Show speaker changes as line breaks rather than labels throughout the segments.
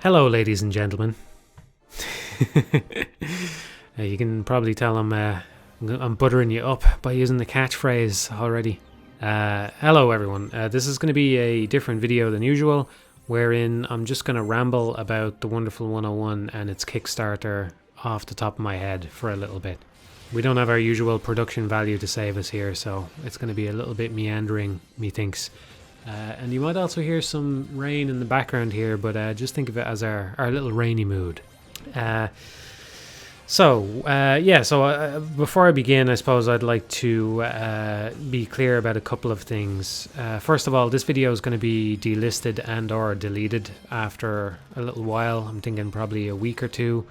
Hello, ladies and gentlemen. You can probably tell I'm buttering you up by using the catchphrase already. Hello, everyone. This is going to be a different video than usual, wherein I'm just going to ramble about The Wonderful 101 and its Kickstarter off the top of my head for a little bit. We don't have our usual production value to save us here, so it's going to be a little bit meandering, methinks. And you might also hear some rain in the background here, but just think of it as our little rainy mood. So before I begin, I suppose I'd like to be clear about a couple of things. First of all, this video is going to be delisted and or deleted after a little while. I'm thinking probably a week or two.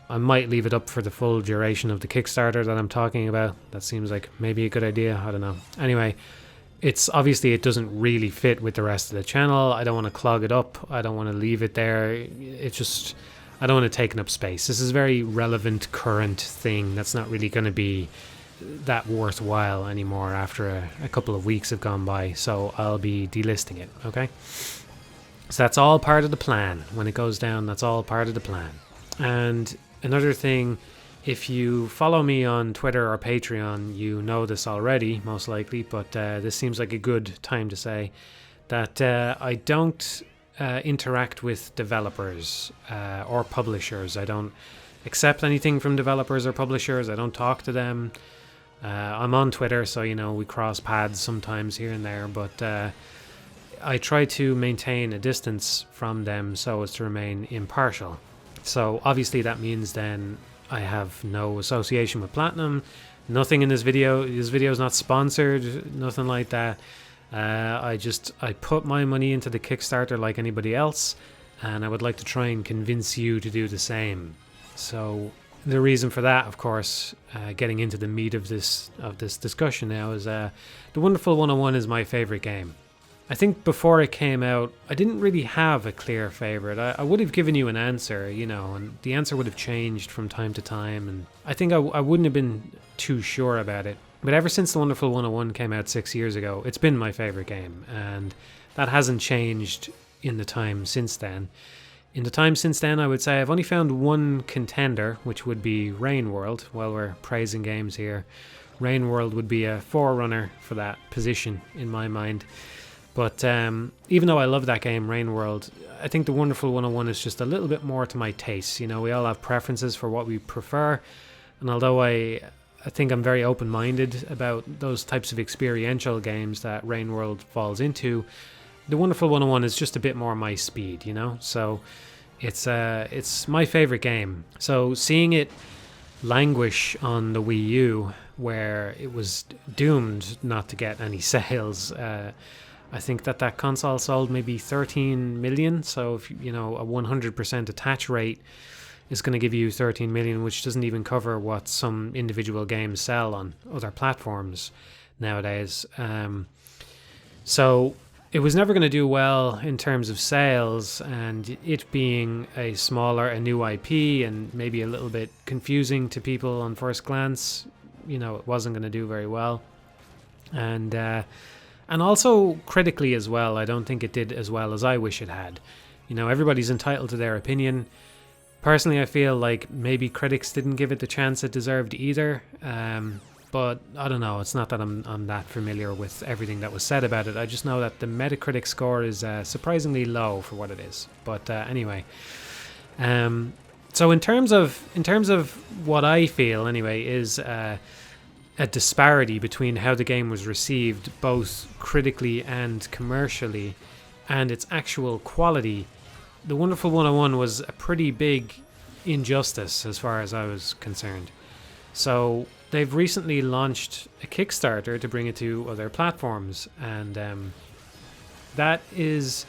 I might leave it up for the full duration of the Kickstarter that I'm talking about. That seems like maybe a good idea. I don't know. Anyway, it doesn't really fit with the rest of the channel. I don't want to clog it up. I don't want to leave it there. I don't want to take up space. This is a very relevant, current thing that's not really going to be that worthwhile anymore after a couple of weeks have gone by. So I'll be delisting it, okay? So that's all part of the plan. When it goes down, that's all part of the plan. And another thing, if you follow me on Twitter or Patreon, you know this already, most likely, but this seems like a good time to say that I don't interact with developers or publishers. I don't accept anything from developers or publishers. I don't talk to them. I'm on Twitter, so, we cross paths sometimes here and there, but I try to maintain a distance from them so as to remain impartial. So obviously that means then I have no association with Platinum, nothing in this video. This video is not sponsored, nothing like that. I put my money into the Kickstarter like anybody else, and I would like to try and convince you to do the same. So the reason for that, of course, getting into the meat of this discussion now, is The Wonderful 101 is my favorite game. I think before it came out, I didn't really have a clear favorite. I would have given you an answer, and the answer would have changed from time to time, and I think I wouldn't have been too sure about it. But ever since The Wonderful 101 came out 6 years ago, it's been my favorite game, and that hasn't changed in the time since then. In the time since then, I would say I've only found one contender, which would be Rain World. While we're praising games here, Rain World would be a forerunner for that position in my mind. But even though I love that game, Rain World, I think The Wonderful 101 is just a little bit more to my taste. We all have preferences for what we prefer, and although I think I'm very open-minded about those types of experiential games that Rain World falls into, The Wonderful 101 is just a bit more my speed, So it's my favorite game. So seeing it languish on the Wii U, where it was doomed not to get any sales, I think that console sold maybe 13 million. So if a 100% attach rate is going to give you 13 million, which doesn't even cover what some individual games sell on other platforms nowadays. So it was never going to do well in terms of sales, and it being a new IP and maybe a little bit confusing to people on first glance, it wasn't going to do very well. And also critically as well, I don't think it did as well as I wish it had. Everybody's entitled to their opinion. Personally, I feel like maybe critics didn't give it the chance it deserved either. But I don't know. It's not that I'm that familiar with everything that was said about it. I just know that the Metacritic score is surprisingly low for what it is. But anyway, so in terms of what I feel anyway is a disparity between how the game was received, both critically and commercially, and its actual quality. The Wonderful 101 was a pretty big injustice as far as I was concerned. So they've recently launched a Kickstarter to bring it to other platforms, and that is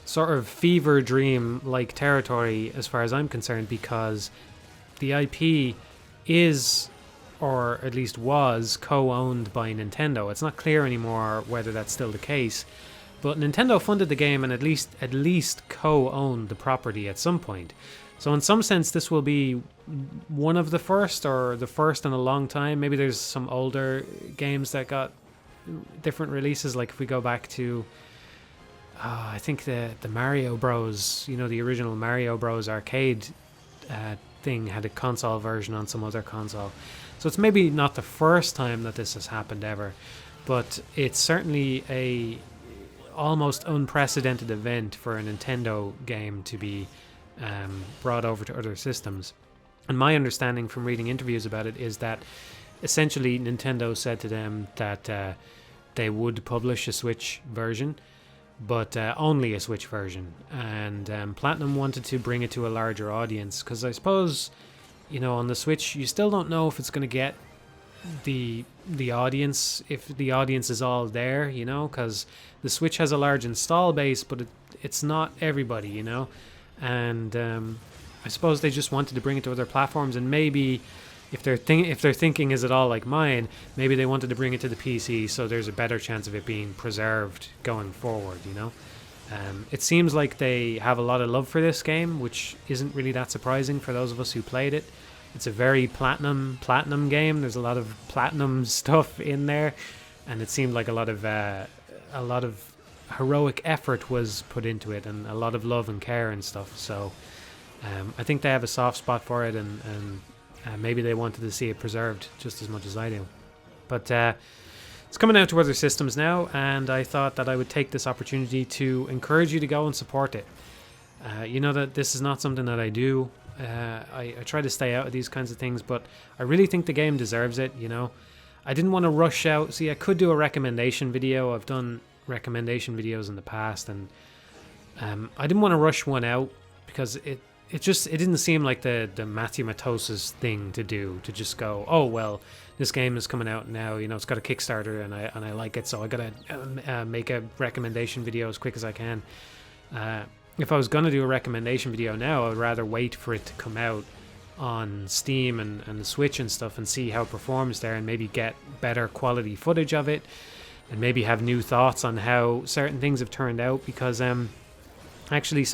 sort of fever dream like territory as far as I'm concerned, because the IP is, or at least was, co-owned by Nintendo. It's not clear anymore whether that's still the case, but Nintendo funded the game and at least co-owned the property at some point. So in some sense, this will be one of the first, or the first in a long time. Maybe there's some older games that got different releases, like if we go back to I think the Mario Bros, the original Mario Bros arcade thing had a console version on some other console. So it's maybe not the first time that this has happened ever, but it's certainly a almost unprecedented event for a Nintendo game to be brought over to other systems. And my understanding from reading interviews about it is that essentially Nintendo said to them that they would publish a Switch version, but only a Switch version. And Platinum wanted to bring it to a larger audience, because I suppose, on the Switch, you still don't know if it's going to get the audience, if the audience is all there, because the Switch has a large install base, but it's not everybody, and I suppose they just wanted to bring it to other platforms, and maybe if their thinking is at all like mine, maybe they wanted to bring it to the PC so there's a better chance of it being preserved going forward, It seems like they have a lot of love for this game, which isn't really that surprising for those of us who played it. It's a very platinum game. There's a lot of platinum stuff in there, and it seemed like a lot of heroic effort was put into it, and a lot of love and care and stuff. So I think they have a soft spot for it, and maybe they wanted to see it preserved just as much as I do. But it's coming out to other systems now, and I thought that I would take this opportunity to encourage you to go and support it. That this is not something that I do. I try to stay out of these kinds of things, but I really think the game deserves it. I didn't want to rush out. See, I could do a recommendation video. I've done recommendation videos in the past, and I didn't want to rush one out because it didn't seem like the Matthew Matos's thing to do, to just go, oh well, this game is coming out now, it's got a Kickstarter and I like it, so I gotta make a recommendation video as quick as I can. If I was gonna do a recommendation video now, I would rather wait for it to come out on Steam and the Switch and stuff, and see how it performs there, and maybe get better quality footage of it, and maybe have new thoughts on how certain things have turned out, because actually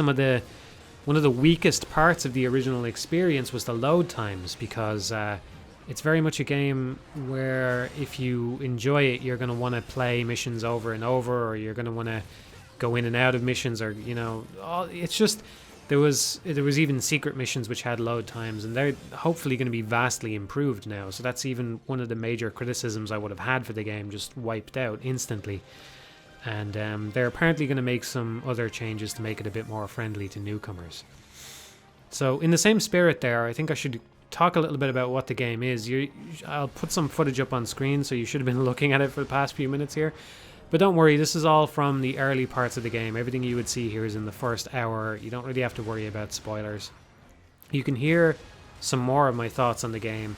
one of the weakest parts of the original experience was the load times, because it's very much a game where if you enjoy it, you're going to want to play missions over and over, or you're going to want to go in and out of missions, or it's just there was even secret missions which had load times, and they're hopefully going to be vastly improved now. So that's even one of the major criticisms I would have had for the game, just wiped out instantly. And they're apparently going to make some other changes to make it a bit more friendly to newcomers. So in the same spirit there, I think I should talk a little bit about what the game is. I'll put some footage up on screen, so you should have been looking at it for the past few minutes here. But don't worry, this is all from the early parts of the game. Everything you would see here is in the first hour. You don't really have to worry about spoilers. You can hear some more of my thoughts on the game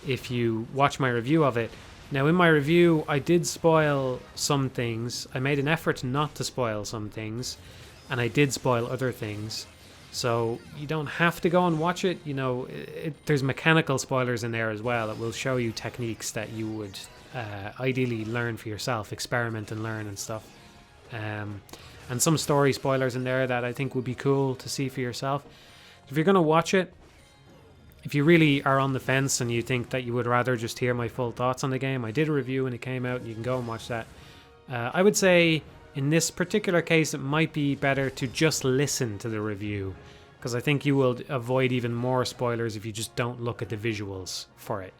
if you watch my review of it. Now, in my review, I did spoil some things. I made an effort not to spoil some things, and I did spoil other things. So you don't have to go and watch it. There's mechanical spoilers in there as well. It will show you techniques that you would ideally learn for yourself, experiment and learn and stuff. And some story spoilers in there that I think would be cool to see for yourself. If you're going to watch it, if you really are on the fence and you think that you would rather just hear my full thoughts on the game, I did a review when it came out, and you can go and watch that. I would say in this particular case, it might be better to just listen to the review, because I think you will avoid even more spoilers if you just don't look at the visuals for it.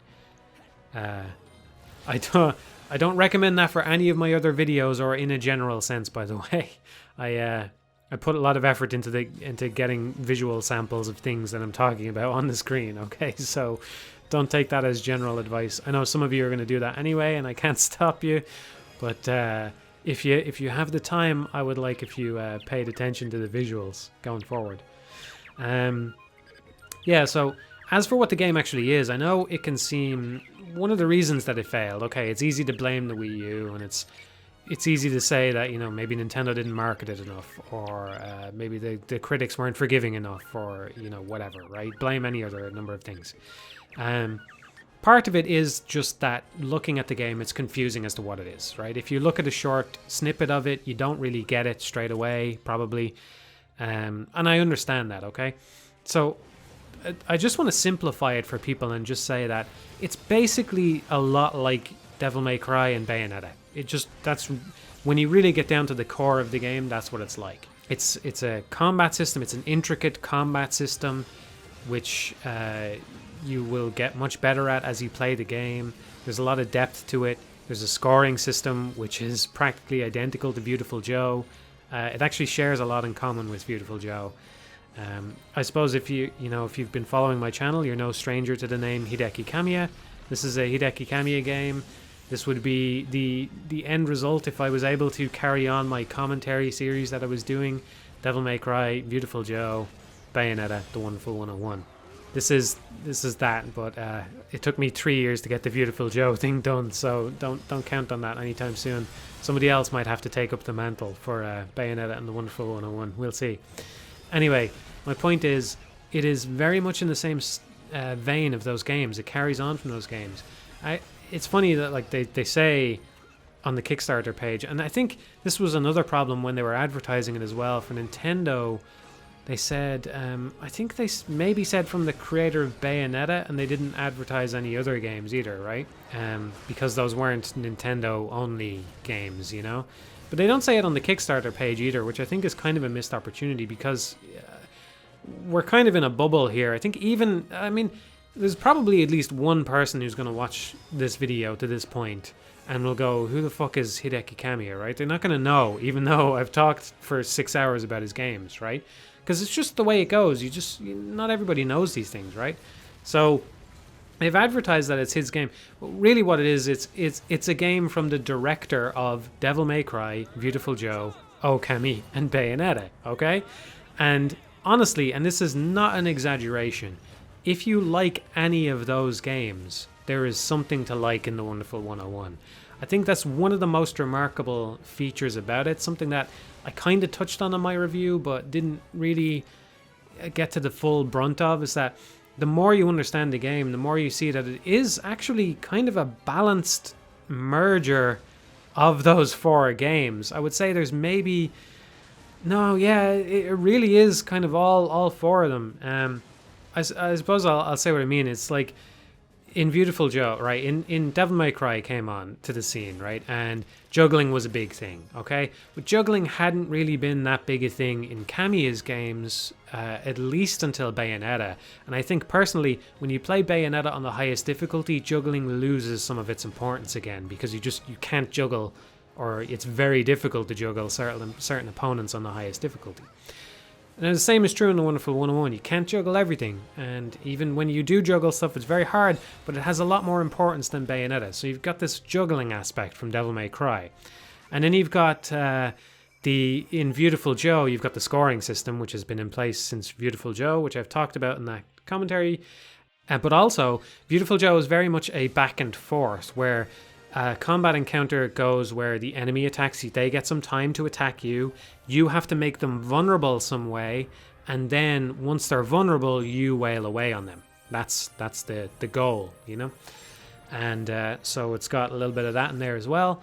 I don't recommend that for any of my other videos, or in a general sense, by the way. I put a lot of effort into getting visual samples of things that I'm talking about on the screen, okay? So don't take that as general advice. I know some of you are going to do that anyway, and I can't stop you. But if you have the time, I would like if you paid attention to the visuals going forward. So as for what the game actually is, I know it can seem one of the reasons that it failed. Okay, it's easy to blame the Wii U, and it's easy to say that, maybe Nintendo didn't market it enough, or maybe the critics weren't forgiving enough, or, whatever, right? Blame any other number of things. Part of it is just that looking at the game, it's confusing as to what it is, right? If you look at a short snippet of it, you don't really get it straight away, probably. And I understand that, okay? So I just want to simplify it for people and just say that it's basically a lot like Devil May Cry and Bayonetta. That's when you really get down to the core of the game, that's what it's like. It's a combat system. It's an intricate combat system, which you will get much better at as you play the game. There's a lot of depth to it. There's a scoring system which is practically identical to Beautiful Joe. It actually shares a lot in common with Beautiful Joe. I suppose if you've been following my channel, you're no stranger to the name Hideki Kamiya. This is a Hideki Kamiya game. This would be the end result if I was able to carry on my commentary series that I was doing. Devil May Cry, Beautiful Joe, Bayonetta, The Wonderful 101. This is that, but it took me 3 years to get the Beautiful Joe thing done, so don't count on that anytime soon. Somebody else might have to take up the mantle for Bayonetta and The Wonderful 101. We'll see. Anyway, my point is, it is very much in the same vein of those games. It carries on from those games. It's funny that like they say on the Kickstarter page, and I think this was another problem when they were advertising it as well for Nintendo. They said, I think they maybe said from the creator of Bayonetta, and they didn't advertise any other games either, right? Because those weren't Nintendo-only games, you know? But they don't say it on the Kickstarter page either, which I think is kind of a missed opportunity, because we're kind of in a bubble here. I think there's probably at least one person who's going to watch this video to this point and will go, who the fuck is Hideki Kamiya, right? They're not going to know, even though I've talked for 6 hours about his games, right? Because it's just the way it goes. Not everybody knows these things, right? So they've advertised that it's his game. But really what it is, it's a game from the director of Devil May Cry, Beautiful Joe, Okami, and Bayonetta, okay? And honestly, and this is not an exaggeration, if you like any of those games, there is something to like in The Wonderful 101. I think that's one of the most remarkable features about it, something that I kind of touched on in my review but didn't really get to the full brunt of, is that the more you understand the game, the more you see that it is actually kind of a balanced merger of those 4 games. I would say there's maybe... No, yeah, it really is kind of all 4 of them. I suppose I'll say what I mean. It's like in Beautiful Joe, right? In Devil May Cry came on to the scene, right? And juggling was a big thing, okay? But juggling hadn't really been that big a thing in Kamiya's games, at least until Bayonetta. And I think personally, when you play Bayonetta on the highest difficulty, juggling loses some of its importance again, because you can't juggle, or it's very difficult to juggle certain opponents on the highest difficulty. And the same is true in The Wonderful 101. You can't juggle everything, and even when you do juggle stuff, it's very hard, but it has a lot more importance than Bayonetta. So you've got this juggling aspect from Devil May Cry. And then you've got in Beautiful Joe, you've got the scoring system, which has been in place since Beautiful Joe, which I've talked about in that commentary. But also, Beautiful Joe is very much a back and forth, where a combat encounter goes where the enemy attacks you, they get some time to attack you, you have to make them vulnerable some way, and then once they're vulnerable, you wail away on them. That's the goal, you know? And so it's got a little bit of that in there as well.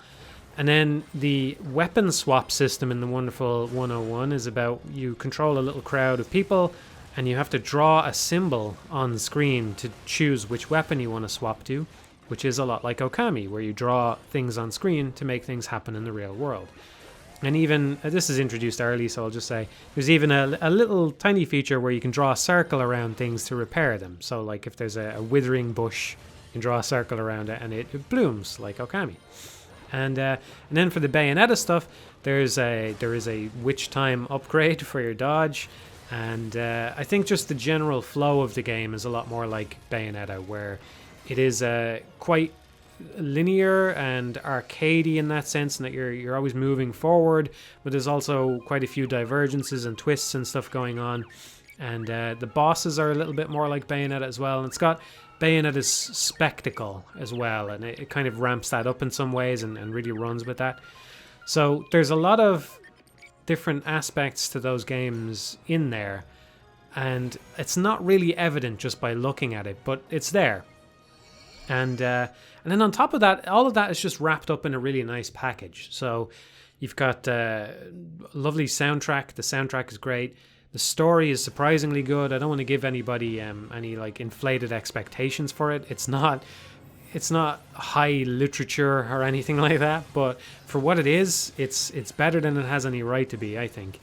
And then the weapon swap system in The Wonderful 101 is about, you control a little crowd of people, and you have to draw a symbol on screen to choose which weapon you want to swap to, which is a lot like Okami, where you draw things on screen to make things happen in the real world. And even, this is introduced early, so I'll just say, there's even a little tiny feature where you can draw a circle around things to repair them. So like if there's a withering bush, you can draw a circle around it and it blooms like Okami. And then for the Bayonetta stuff, there is a witch time upgrade for your dodge. And I think just the general flow of the game is a lot more like Bayonetta, where it is quite linear and arcadey in that sense, and that you're always moving forward, but there's also quite a few divergences and twists and stuff going on. And the bosses are a little bit more like Bayonetta as well, and it's got Bayonetta's spectacle as well, and it kind of ramps that up in some ways and really runs with that. So there's a lot of different aspects to those games in there, and it's not really evident just by looking at it, but it's there. And then on top of that, all of that is just wrapped up in a really nice package. So you've got a lovely soundtrack. The soundtrack is great. The story is surprisingly good. I don't want to give anybody any like inflated expectations for it. It's not it's not high literature or anything like that, but for what it is, it's better than it has any right to be, I think,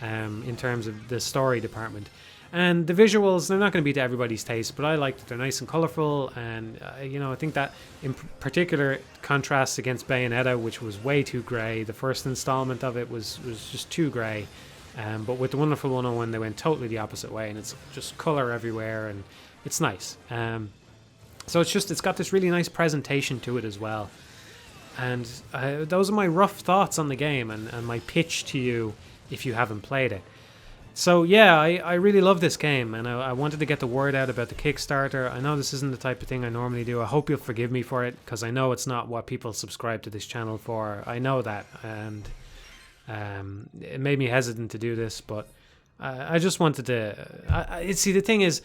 in terms of the story department. And the visuals, they're not going to be to everybody's taste, but I like that they're nice and colorful. And, I think that in particular contrasts against Bayonetta, which was way too grey. The first installment of it was just too grey. But with the Wonderful 101, they went totally the opposite way, and it's just color everywhere, and it's nice. So it's got this really nice presentation to it as well. And those are my rough thoughts on the game and my pitch to you if you haven't played it. So yeah, I really love this game, and I wanted to get the word out about the Kickstarter. I know this isn't the type of thing I normally do. I hope you'll forgive me for it, because I know it's not what people subscribe to this channel for. I know that, and it made me hesitant to do this, but I just wanted to... see, the thing is,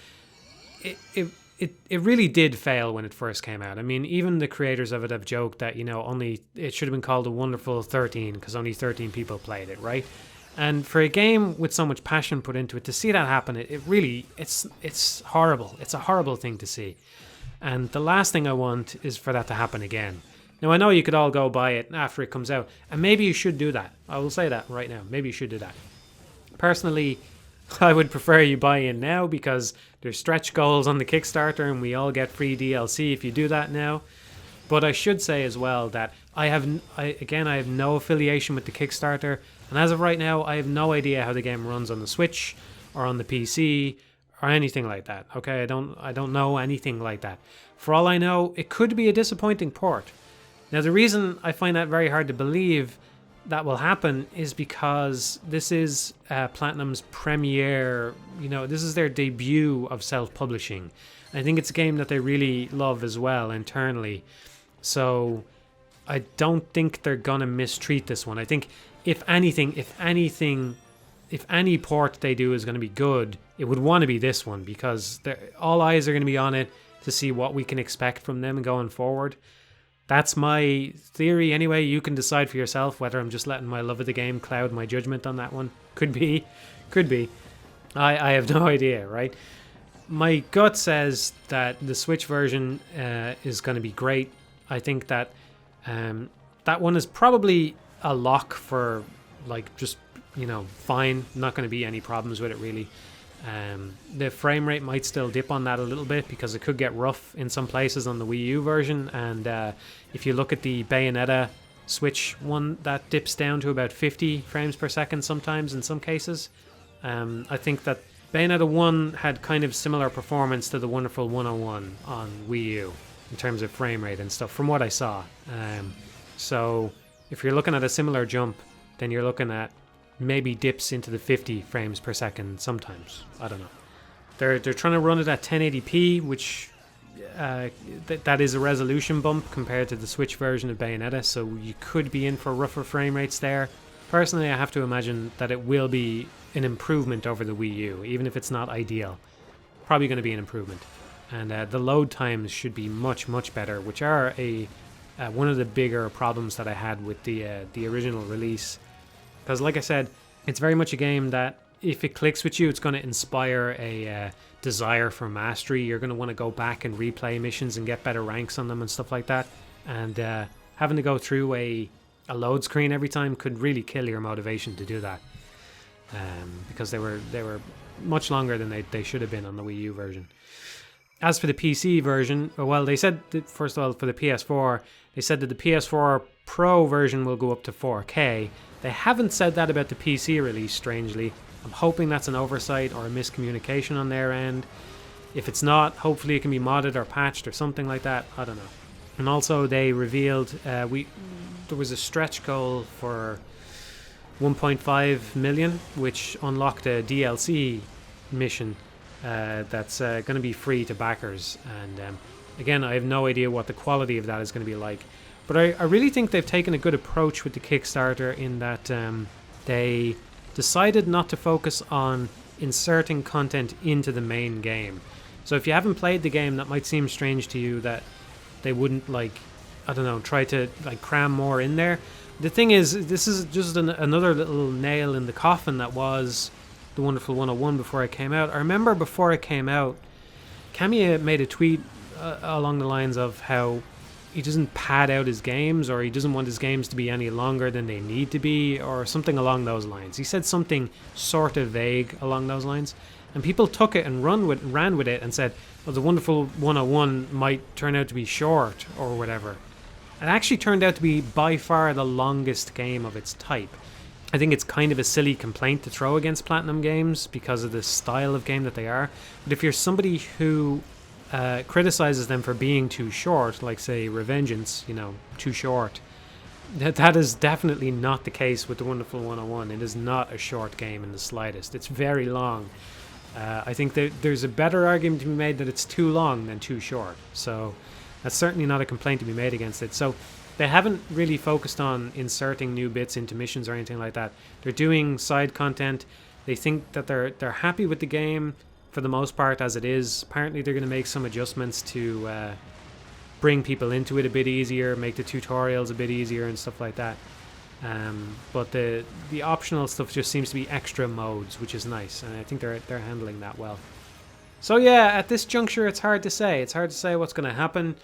it really did fail when it first came out. I mean, even the creators of it have joked that, only it should have been called a Wonderful 13 because only 13 people played it, right? And for a game with so much passion put into it, to see that happen, it's horrible. It's a horrible thing to see. And the last thing I want is for that to happen again. Now, I know you could all go buy it after it comes out, and maybe you should do that. I will say that right now. Maybe you should do that. Personally, I would prefer you buy in now, because there's stretch goals on the Kickstarter and we all get free DLC if you do that now. But I should say as well that I have no affiliation with the Kickstarter, and as of right now, I have no idea how the game runs on the Switch or on the PC or anything like that. Okay, I don't know anything like that. For all I know, it could be a disappointing port. Now, the reason I find that very hard to believe that will happen is because this is Platinum's premiere, this is their debut of self-publishing. I think it's a game that they really love as well internally. So I don't think they're going to mistreat this one. I think if any port they do is going to be good, it would want to be this one, because all eyes are going to be on it to see what we can expect from them going forward. That's my theory anyway. You can decide for yourself whether I'm just letting my love of the game cloud my judgment on that one. Could be. I have no idea, right? My gut says that the Switch version is going to be great. I think that that one is probably a lock for, just, fine. Not going to be any problems with it, really. The frame rate might still dip on that a little bit, because it could get rough in some places on the Wii U version, and if you look at the Bayonetta Switch one, that dips down to about 50 frames per second sometimes in some cases. I think that Bayonetta 1 had kind of similar performance to the Wonderful 101 on Wii U in terms of frame rate and stuff, from what I saw. So if you're looking at a similar jump, then you're looking at maybe dips into the 50 frames per second sometimes. I don't know. They're trying to run it at 1080p, which that is a resolution bump compared to the Switch version of Bayonetta, so you could be in for rougher frame rates there. Personally, I have to imagine that it will be an improvement over the Wii U, even if it's not ideal. Probably going to be an improvement. And the load times should be much, much better, which are one of the bigger problems that I had with the original release. Because, like I said, it's very much a game that if it clicks with you, it's going to inspire a desire for mastery. You're going to want to go back and replay missions and get better ranks on them and stuff like that. And having to go through a load screen every time could really kill your motivation to do that. Because they were much longer than they should have been on the Wii U version. As for the PC version, well, they said that, first of all, for the PS4, they said that the PS4 Pro version will go up to 4K. They haven't said that about the PC release, strangely. I'm hoping that's an oversight or a miscommunication on their end. If it's not, hopefully it can be modded or patched or something like that. I don't know. And also they revealed there was a stretch goal for 1.5 million, which unlocked a DLC mission that's going to be free to backers. And again, I have no idea what the quality of that is going to be like. But I really think they've taken a good approach with the Kickstarter in that they decided not to focus on inserting content into the main game. So if you haven't played the game, that might seem strange to you that they wouldn't, try to cram more in there. The thing is, this is just another little nail in the coffin that was the Wonderful 101 before it came out. I remember before it came out, Kamiya made a tweet along the lines of how he doesn't pad out his games, or he doesn't want his games to be any longer than they need to be, or something along those lines. He said something sort of vague along those lines, and people took it and ran with it and said, well, the Wonderful 101 might turn out to be short or whatever. It actually turned out to be by far the longest game of its type. I think it's kind of a silly complaint to throw against Platinum Games because of the style of game that they are. But if you're somebody who criticizes them for being too short, like say Revengeance, too short, that is definitely not the case with the Wonderful 101. It is not a short game in the slightest. It's very long. I think that there's a better argument to be made that it's too long than too short. So that's certainly not a complaint to be made against it. So they haven't really focused on inserting new bits into missions or anything like that. They're doing side content. They think that they're happy with the game for the most part as it is. Apparently they're going to make some adjustments to bring people into it a bit easier, make the tutorials a bit easier and stuff like that. But the optional stuff just seems to be extra modes, which is nice, and I think they're handling that well. So yeah, at this juncture, it's hard to say. It's hard to say what's going to happen.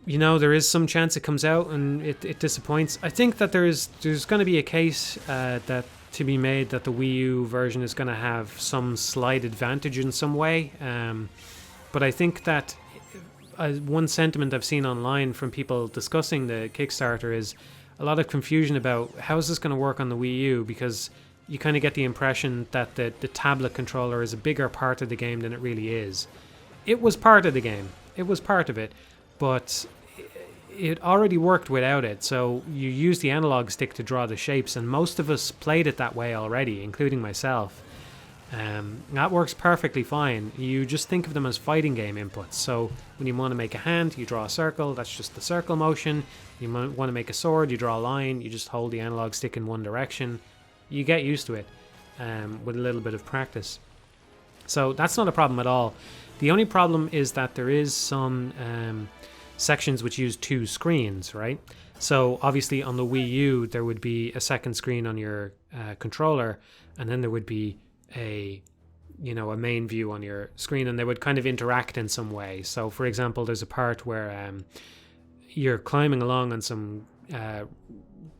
There is some chance it comes out and it disappoints. I think that there's going to be a case that to be made that the Wii U version is going to have some slight advantage in some way. But I think that one sentiment I've seen online from people discussing the Kickstarter is a lot of confusion about how is this going to work on the Wii U, because you kind of get the impression that the tablet controller is a bigger part of the game than it really is. It was part of the game. It was part of it. But it already worked without it, so you use the analog stick to draw the shapes, and most of us played it that way already, including myself. That works perfectly fine. You just think of them as fighting game inputs. So when you want to make a hand, you draw a circle, that's just the circle motion. You want to make a sword, you draw a line, you just hold the analog stick in one direction. You get used to it with a little bit of practice. So that's not a problem at all. The only problem is that there is some sections which use two screens, right? So obviously on the Wii U there would be a second screen on your controller, and then there would be a main view on your screen, and they would kind of interact in some way. So for example, there's a part where you're climbing along on some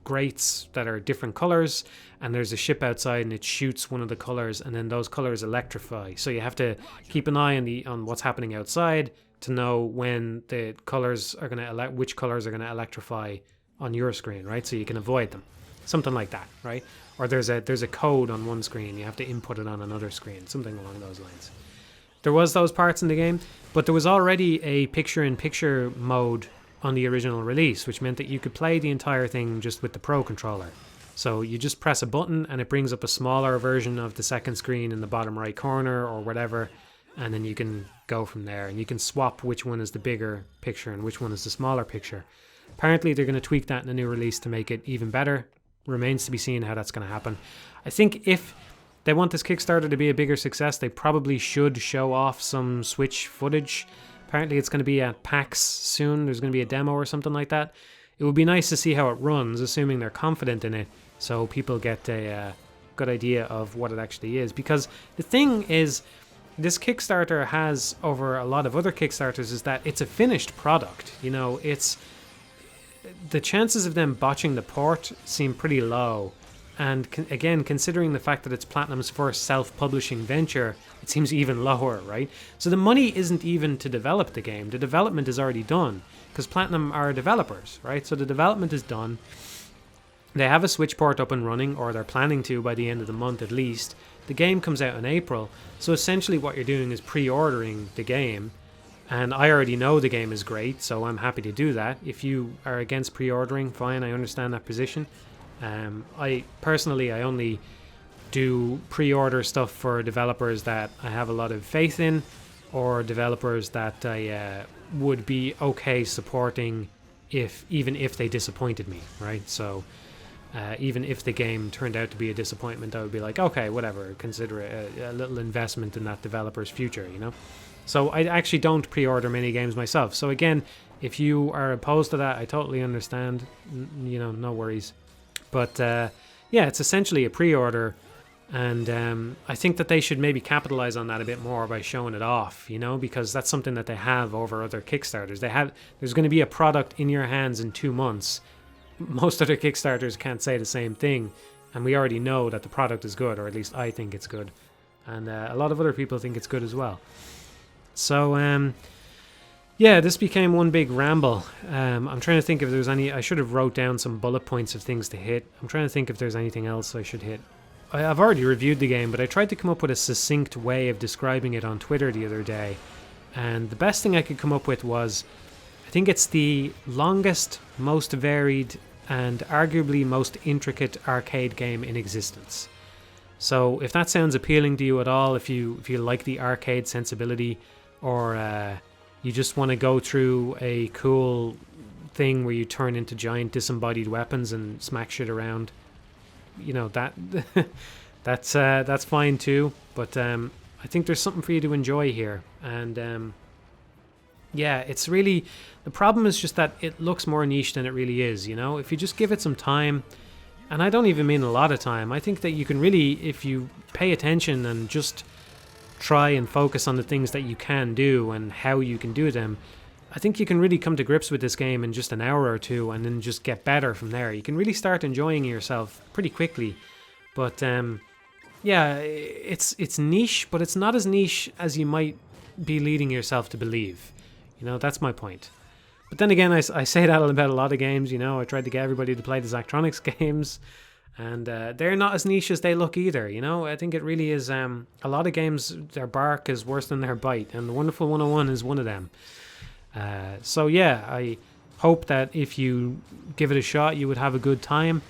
grates that are different colors, and there's a ship outside and it shoots one of the colors, and then those colors electrify. So you have to keep an eye on what's happening outside to know when the colors are going to which colors are going to electrify on your screen, right? So you can avoid them, something like that, right? Or there's a code on one screen, you have to input it on another screen, something along those lines. There was those parts in the game, but there was already a picture-in-picture mode on the original release, which meant that you could play the entire thing just with the Pro controller. So you just press a button and it brings up a smaller version of the second screen in the bottom right corner or whatever, and then you can go from there, and you can swap which one is the bigger picture and which one is the smaller picture. Apparently they're going to tweak that in the new release to make it even better. Remains to be seen how that's going to happen. I think if they want this Kickstarter to be a bigger success, they probably should show off some Switch footage. Apparently it's going to be at PAX soon. There's going to be a demo or something like that. It would be nice to see how it runs, assuming they're confident in it, so people get a good idea of what it actually is. Because the thing is, this Kickstarter has, over a lot of other Kickstarters, is that it's a finished product. It's the chances of them botching the port seem pretty low. And again, considering the fact that it's Platinum's first self-publishing venture, it seems even lower, right? So the money isn't even to develop the game. The development is already done, because Platinum are developers, right? So the development is done. They have a Switch port up and running, or they're planning to by the end of the month at least. The game comes out in April. So essentially what you're doing is pre-ordering the game. And I already know the game is great, so I'm happy to do that. If you are against pre-ordering, fine, I understand that position. I only do pre-order stuff for developers that I have a lot of faith in, or developers that I would be okay supporting even if they disappointed me, right? So even if the game turned out to be a disappointment, I would be like, okay, whatever, consider it a little investment in that developer's future, So I actually don't pre-order many games myself. So again, if you are opposed to that, I totally understand, no worries. But yeah, it's essentially a pre-order And I think that they should maybe capitalize on that a bit more by showing it off, because that's something that they have over other Kickstarters. There's going to be a product in your hands in 2 months. Most other Kickstarters can't say the same thing, and we already know that the product is good, or at least I think it's good, and a lot of other people think it's good as well. So yeah, this became one big ramble. I'm trying to think if there's any. I should have wrote down some bullet points of things to hit. I'm trying to think if there's anything else I should hit. I've already reviewed the game, but I tried to come up with a succinct way of describing it on Twitter the other day, and the best thing I could come up with was, I think it's the longest, most varied, and arguably most intricate arcade game in existence. So if that sounds appealing to you at all, if you like the arcade sensibility, or you just want to go through a cool thing where you turn into giant disembodied weapons and smack shit around, that's fine too. But I think there's something for you to enjoy here, and yeah, it's really, the problem is just that it looks more niche than it really is. If you just give it some time, and I don't even mean a lot of time, I think that you can really, if you pay attention and just try and focus on the things that you can do and how you can do them, I think you can really come to grips with this game in just an hour or two, and then just get better from there. You can really start enjoying yourself pretty quickly. But yeah, it's niche, but it's not as niche as you might be leading yourself to believe. That's my point. But then again, I say that about a lot of games. I tried to get everybody to play the Zachtronics games, and they're not as niche as they look either. I think it really is. A lot of games, their bark is worse than their bite, and the Wonderful 101 is one of them. So yeah, I hope that if you give it a shot, you would have a good time.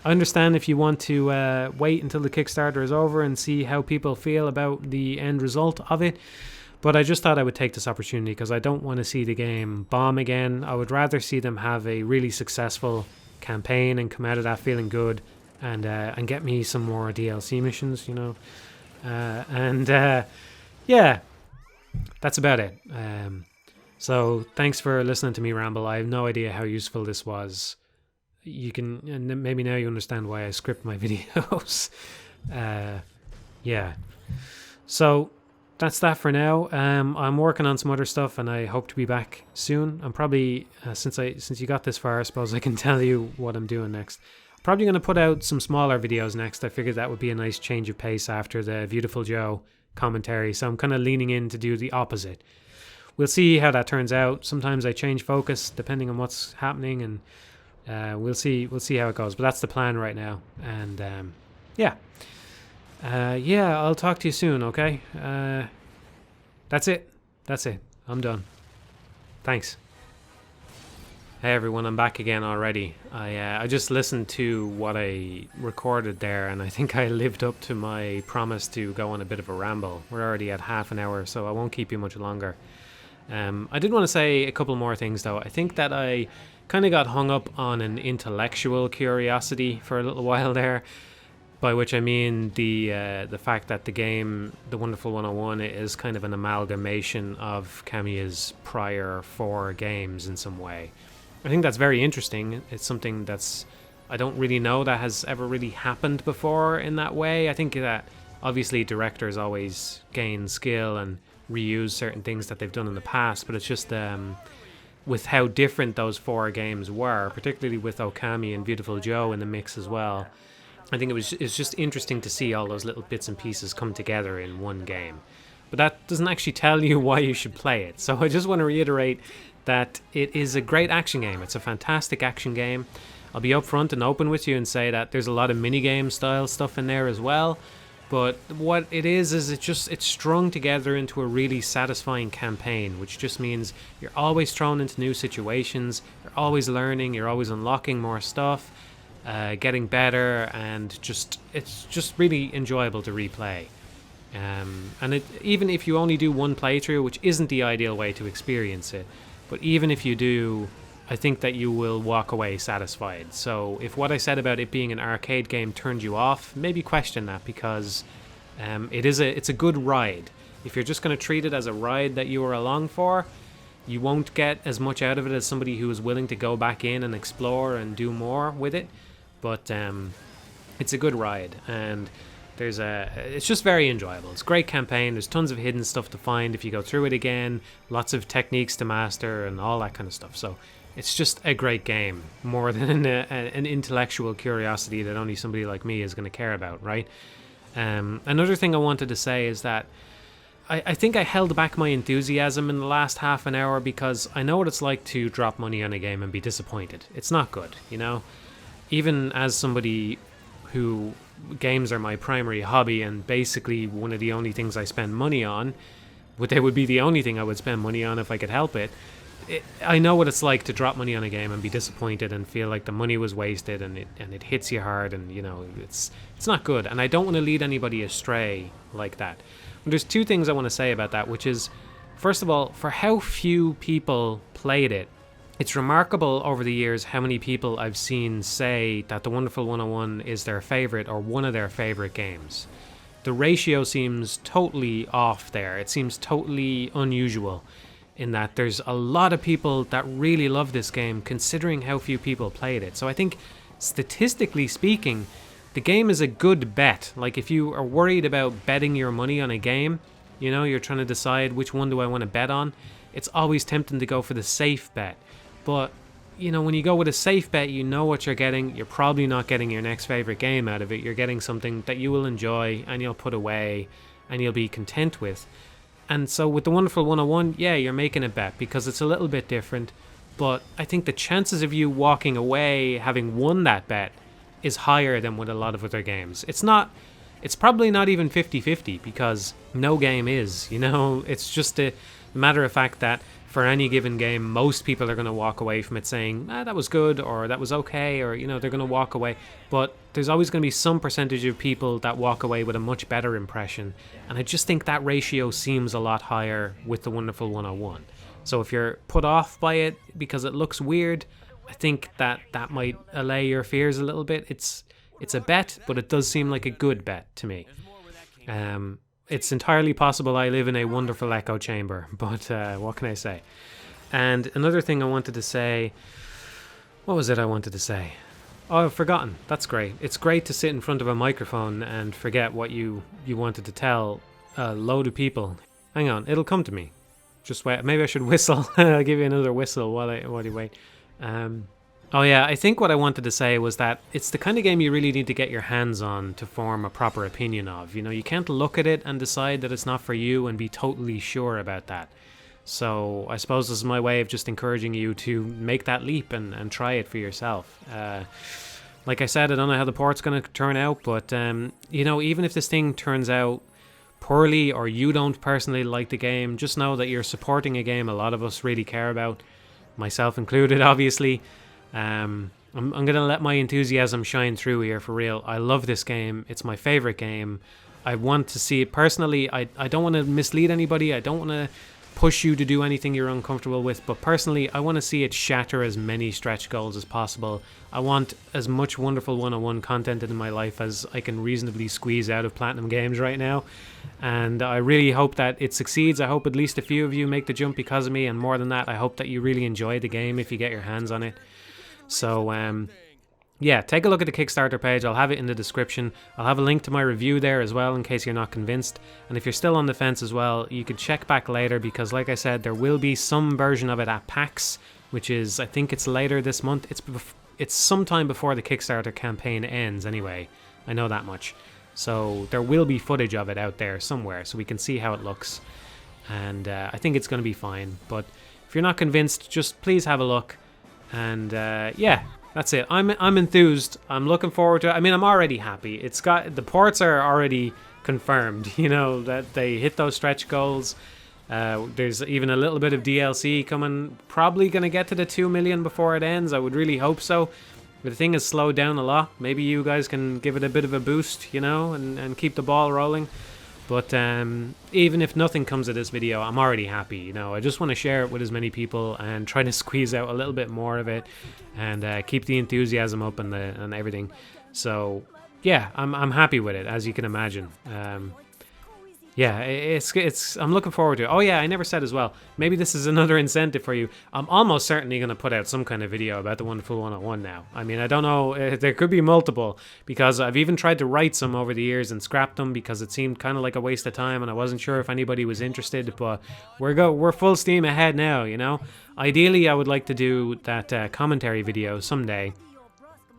I understand if you want to wait until the Kickstarter is over and see how people feel about the end result of it. But I just thought I would take this opportunity because I don't want to see the game bomb again. I would rather see them have a really successful campaign and come out of that feeling good, and get me some more DLC missions, yeah, that's about it. So thanks for listening to me ramble. I have no idea how useful this was. You can, and maybe now you understand why I script my videos. Yeah. So that's that for now. I'm working on some other stuff, and I hope to be back soon. I'm probably, since you got this far, I suppose I can tell you what I'm doing next. Probably going to put out some smaller videos next. I figured that would be a nice change of pace after the Beautiful Joe commentary. So I'm kind of leaning in to do the opposite. We'll see how that turns out. Sometimes I change focus depending on what's happening, and we'll see how it goes. But that's the plan right now. And yeah. I'll talk to you soon, okay? That's it. I'm done. Thanks. Hey everyone, I'm back again already. I just listened to what I recorded there, and I think I lived up to my promise to go on a bit of a ramble. We're already at half an hour, so I won't keep you much longer. I did want to say a couple more things though. I think that I kind of got hung up on an intellectual curiosity for a little while there, by which I mean the fact that the game, The Wonderful 101, is kind of an amalgamation of Kamiya's prior 4 games in some way. I think that's very interesting. It's something that's, I don't really know that has ever really happened before in that way. I think that obviously directors always gain skill and reuse certain things that they've done in the past, but it's just with how different those 4 games were, particularly with Okami and Beautiful Joe in the mix as well. I think it's just interesting to see all those little bits and pieces come together in one game. But that doesn't actually tell you why you should play it. So I just want to reiterate that it is a great action game. It's a fantastic action game. I'll be upfront and open with you and say that there's a lot of minigame style stuff in there as well. But what it is it's strung together into a really satisfying campaign, which just means you're always thrown into new situations, you're always learning, you're always unlocking more stuff, getting better, and it's just really enjoyable to replay. And even if you only do one playthrough, which isn't the ideal way to experience it, but even if you do, I think that you will walk away satisfied. So if what I said about it being an arcade game turned you off, maybe question that, because it's a good ride. If you're just going to treat it as a ride that you are along for, you won't get as much out of it as somebody who is willing to go back in and explore and do more with it. But it's a good ride, and It's just very enjoyable. It's a great campaign. There's tons of hidden stuff to find if you go through it again. Lots of techniques to master and all that kind of stuff. So it's just a great game, more than an intellectual curiosity that only somebody like me is going to care about, right? Another thing I wanted to say is that I think I held back my enthusiasm in the last half an hour because I know what it's like to drop money on a game and be disappointed. It's not good, you know? Even as somebody who games are my primary hobby and basically one of the only things I spend money on, they would be the only thing I would spend money on if I could help it. I know what it's like to drop money on a game and be disappointed and feel like the money was wasted, and it hits you hard, and you know it's not good, and I don't want to lead anybody astray like that. And there's two things I want to say about that, which is, first of all, for how few people played it, it's remarkable over the years how many people I've seen say that The Wonderful 101 is their favorite or one of their favorite games. The ratio seems totally off there. It seems totally unusual in that there's a lot of people that really love this game considering how few people played it. So I think statistically speaking, the game is a good bet. Like if you are worried about betting your money on a game, you know, you're trying to decide which one do I want to bet on, it's always tempting to go for the safe bet. But, you know, when you go with a safe bet, you know what you're getting. You're probably not getting your next favorite game out of it. You're getting something that you will enjoy and you'll put away and you'll be content with. And so with The Wonderful 101, yeah, you're making a bet because it's a little bit different. But I think the chances of you walking away having won that bet is higher than with a lot of other games. It's probably not even 50-50 because no game is, you know. It's just a matter of fact that for any given game, most people are going to walk away from it saying, that was good, or that was okay, or, you know, they're going to walk away. But there's always going to be some percentage of people that walk away with a much better impression. And I just think that ratio seems a lot higher with The Wonderful 101. So if you're put off by it because it looks weird, I think that might allay your fears a little bit. It's a bet, but it does seem like a good bet to me. It's entirely possible I live in a wonderful echo chamber, but what can I say? And another thing I wanted to say, what was it I wanted to say? Oh, I've forgotten. That's great. It's great to sit in front of a microphone and forget what you wanted to tell a load of people. Hang on, it'll come to me. Just wait. Maybe I should whistle. I'll give you another whistle while you wait. Oh yeah, I think what I wanted to say was that it's the kind of game you really need to get your hands on to form a proper opinion of. You know, you can't look at it and decide that it's not for you and be totally sure about that. So I suppose this is my way of just encouraging you to make that leap and try it for yourself. Like I said, I don't know how the port's going to turn out, but you know, even if this thing turns out poorly or you don't personally like the game, just know that you're supporting a game a lot of us really care about, myself included, obviously. I'm going to let my enthusiasm shine through here for real. I love this game. It's my favorite game. I want to see it personally. I don't want to mislead anybody. I don't want to push you to do anything you're uncomfortable with, but personally I want to see it shatter as many stretch goals as possible. I want as much Wonderful 101 content in my life as I can reasonably squeeze out of Platinum Games right now, and I really hope that it succeeds. I hope at least a few of you make the jump because of me, and more than that, I hope that you really enjoy the game if you get your hands on it. So yeah, take a look at the Kickstarter page. I'll have it in the description. I'll have a link to my review there as well in case you're not convinced. And if you're still on the fence as well, you could check back later because, like I said, there will be some version of it at PAX, which is, I think it's later this month. It's sometime before the Kickstarter campaign ends anyway. I know that much. So there will be footage of it out there somewhere so we can see how it looks. And I think it's going to be fine. But if you're not convinced, just please have a look. And yeah, that's it. I'm enthused. I'm looking forward to it. I mean, I'm already happy. It's got the ports are already confirmed. You know that they hit those stretch goals. There's even a little bit of DLC coming. Probably gonna get to the 2 million before it ends. I would really hope so. But the thing has slowed down a lot. Maybe you guys can give it a bit of a boost, you know, and keep the ball rolling. But even if nothing comes of this video, I'm already happy. You know, I just want to share it with as many people and try to squeeze out a little bit more of it and keep the enthusiasm up and everything. So yeah, I'm happy with it, as you can imagine. Yeah, it's I'm looking forward to it. Oh yeah, I never said as well. Maybe this is another incentive for you. I'm almost certainly going to put out some kind of video about the Wonderful 101 now. I mean, I don't know, there could be multiple, because I've even tried to write some over the years and scrapped them because it seemed kind of like a waste of time, and I wasn't sure if anybody was interested. But we're full steam ahead now. You know, ideally I would like to do that commentary video someday,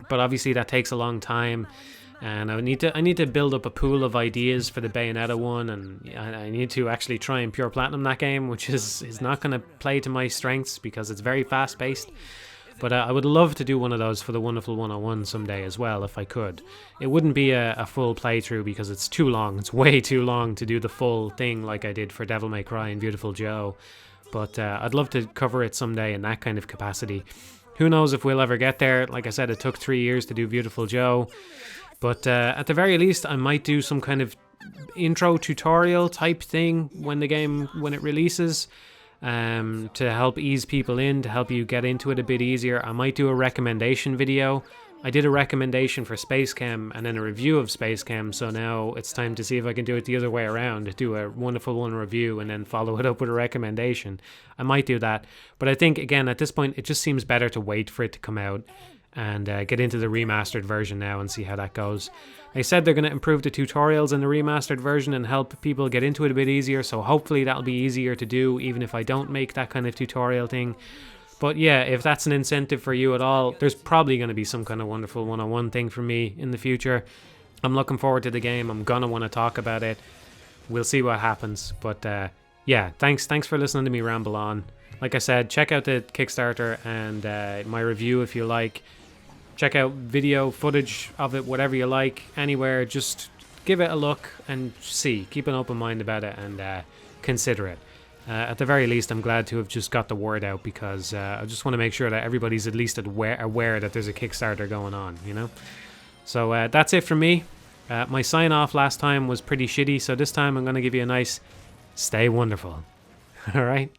but obviously that takes a long time. And I need to build up a pool of ideas for the Bayonetta one, and I need to actually try and pure platinum that game, which is not going to play to my strengths because it's very fast paced. But I would love to do one of those for the Wonderful 101 someday as well, if I could. It wouldn't be a full playthrough because it's too long. It's way too long to do the full thing like I did for Devil May Cry and Beautiful Joe. But I'd love to cover it someday in that kind of capacity. Who knows if we'll ever get there? Like I said, it took 3 years to do Beautiful Joe. But at the very least, I might do some kind of intro tutorial type thing when it releases, to help ease people in, to help you get into it a bit easier. I might do a recommendation video. I did a recommendation for Space Chem and then a review of Space Chem, so now it's time to see if I can do it the other way around, do a Wonderful One review and then follow it up with a recommendation. I might do that, but I think, again, at this point, it just seems better to wait for it to come out and get into the remastered version now and see how that goes. They said they're going to improve the tutorials in the remastered version and help people get into it a bit easier, so hopefully that'll be easier to do even if I don't make that kind of tutorial thing. But yeah, if that's an incentive for you at all, there's probably going to be some kind of Wonderful 101 thing for me in the future. I'm looking forward to the game. I'm going to want to talk about it. We'll see what happens. But yeah, thanks for listening to me ramble on. Like I said, check out the Kickstarter and my review if you like. Check out video footage of it, whatever you like, anywhere. Just give it a look and see. Keep an open mind about it and consider it. At the very least, I'm glad to have just got the word out because I just want to make sure that everybody's at least aware that there's a Kickstarter going on, you know? So that's it from me. My sign-off last time was pretty shitty, so this time I'm going to give you a nice stay wonderful. All right?